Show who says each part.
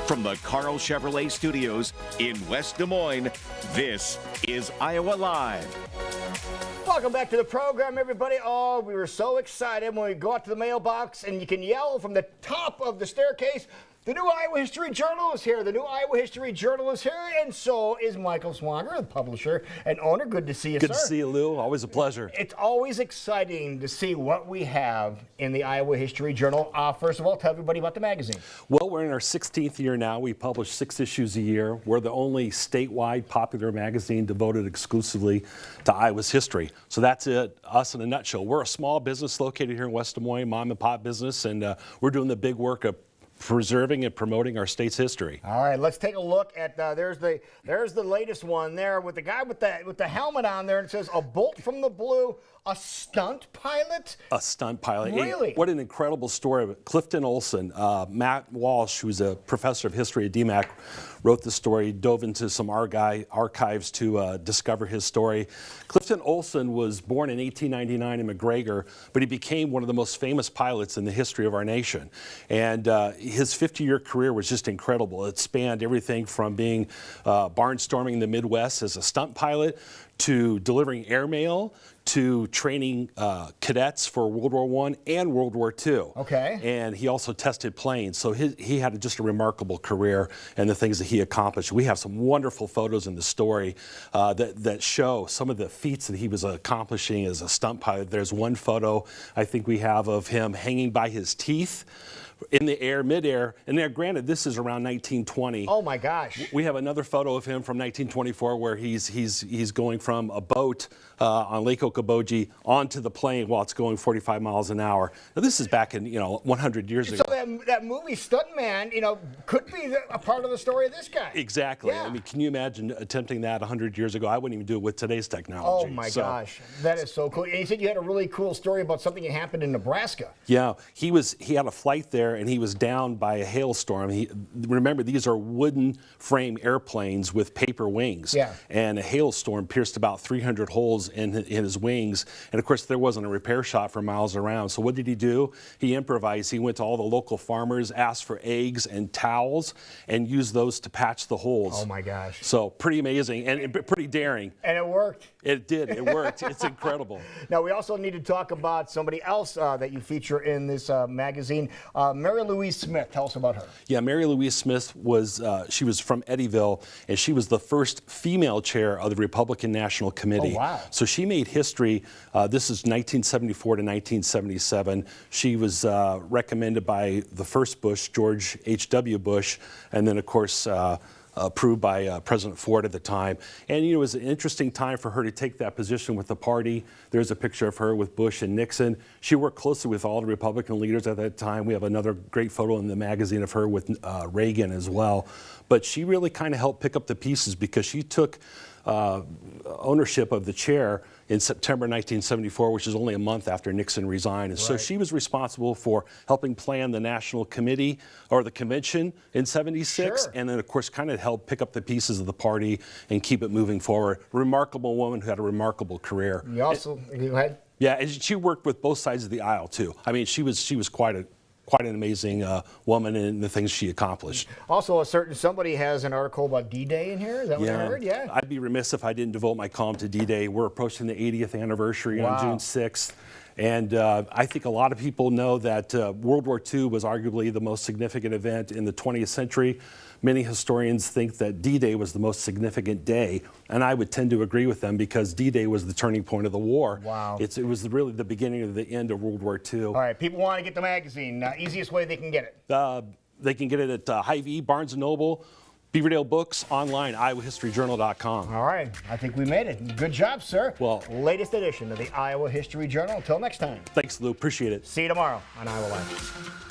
Speaker 1: From the Carl Chevrolet Studios in West Des Moines, this is Iowa Live.
Speaker 2: Welcome back to the program, everybody. Oh, we were so excited when we go out to the mailbox and you can yell from the top of the staircase, the new Iowa History Journal is here. The new Iowa History Journal is here, and so is Michael Swanger, the publisher and owner. Good to see you,
Speaker 3: Good
Speaker 2: sir.
Speaker 3: to see you, Lou. Always a pleasure.
Speaker 2: It's always exciting to see what we have in the Iowa History Journal. First of all, tell everybody about the magazine.
Speaker 3: Well, we're in our 16th year now. We publish 6 issues a year. We're the only statewide popular magazine devoted exclusively to Iowa's history. So that's it, us in a nutshell. We're a small business located here in West Des Moines, mom and pop business, and we're doing the big work of preserving and promoting our state's history.
Speaker 2: All right, let's take a look at there's the latest one there with the guy with the helmet on there, and it says a bolt from the blue, a stunt pilot.
Speaker 3: A stunt pilot.
Speaker 2: Really?
Speaker 3: What an incredible story. Clifton Oleson, Matt Walsh, who's a professor of history at DMAC, wrote the story, dove into some archives to discover his story. Clifton Oleson was born in 1899 in McGregor, but he became one of the most famous pilots in the history of our nation. And his 50-year career was just incredible. It spanned everything from being barnstorming the Midwest as a stunt pilot, to delivering airmail, to training cadets for World War I and World War II.
Speaker 2: Okay.
Speaker 3: And he also tested planes. So he had just a remarkable career and the things that he accomplished. We have some wonderful photos in the story that show some of the feats that he was accomplishing as a stunt pilot. There's one photo I think we have of him hanging by his teeth in the air, midair, and there, granted, this is around 1920.
Speaker 2: Oh my gosh!
Speaker 3: We have another photo of him from 1924 where he's going from a boat on Lake Okoboji onto the plane while it's going 45 miles an hour. Now this is back in 100 years ago.
Speaker 2: So that movie Stuntman, could be a part of the story of this guy.
Speaker 3: Exactly.
Speaker 2: Yeah.
Speaker 3: I mean, can you imagine attempting that 100 years ago? I wouldn't even do it with today's technology.
Speaker 2: Oh my gosh, that is so cool. And you said you had a really cool story about something that happened in Nebraska.
Speaker 3: Yeah, he had a flight there, and he was down by a hailstorm. Remember, these are wooden frame airplanes with paper wings.
Speaker 2: Yeah.
Speaker 3: And a hailstorm pierced about 300 holes in his wings. And of course, there wasn't a repair shop for miles around. So what did he do? He improvised. He went to all the local farmers, asked for eggs and towels, and used those to patch the holes.
Speaker 2: Oh my gosh.
Speaker 3: So pretty amazing and pretty daring.
Speaker 2: And it worked.
Speaker 3: It did. It worked. It's incredible.
Speaker 2: Now, we also need to talk about somebody else that you feature in this magazine, Mary Louise Smith. Tell us about her.
Speaker 3: Yeah, Mary Louise Smith she was from Eddyville, and she was the first female chair of the Republican National Committee.
Speaker 2: Oh, wow.
Speaker 3: So she made history. This is 1974 to 1977. She was recommended by the first Bush, George H.W. Bush, and then, of course, approved by President Ford at the time. And it was an interesting time for her to take that position with the party. There's a picture of her with Bush and Nixon. She worked closely with all the Republican leaders at that time. We have another great photo in the magazine of her with Reagan as well. But she really kind of helped pick up the pieces because she took ownership of the chair in September 1974, which is only a month after Nixon resigned. And so she was responsible for helping plan the National Committee or the convention in 76,
Speaker 2: Sure.
Speaker 3: and then of course kind of helped pick up the pieces of the party and keep it moving forward. Remarkable woman who had a remarkable career.
Speaker 2: You also, go ahead.
Speaker 3: Yeah, and she worked with both sides of the aisle too. I mean, she was quite an amazing woman in the things she accomplished.
Speaker 2: Also, somebody has an article about D-Day in here. Is that what I heard? Yeah.
Speaker 3: I'd be remiss if I didn't devote my column to D-Day. We're approaching the 80th anniversary on June 6th. And I think a lot of people know that World War II was arguably the most significant event in the 20th century. Many historians think that D-Day was the most significant day, and I would tend to agree with them because D-Day was the turning point of the war.
Speaker 2: Wow.
Speaker 3: It was really the beginning of the end of World War II.
Speaker 2: All right, people want to get the magazine. Easiest way they can get it.
Speaker 3: They can get it at Hy-Vee, Barnes & Noble, Beaverdale Books, online, iowahistoryjournal.com.
Speaker 2: All right, I think we made it. Good job, sir.
Speaker 3: Well,
Speaker 2: latest edition of the Iowa History Journal. Until next time.
Speaker 3: Thanks, Lou. Appreciate it.
Speaker 2: See you tomorrow on Iowa Live.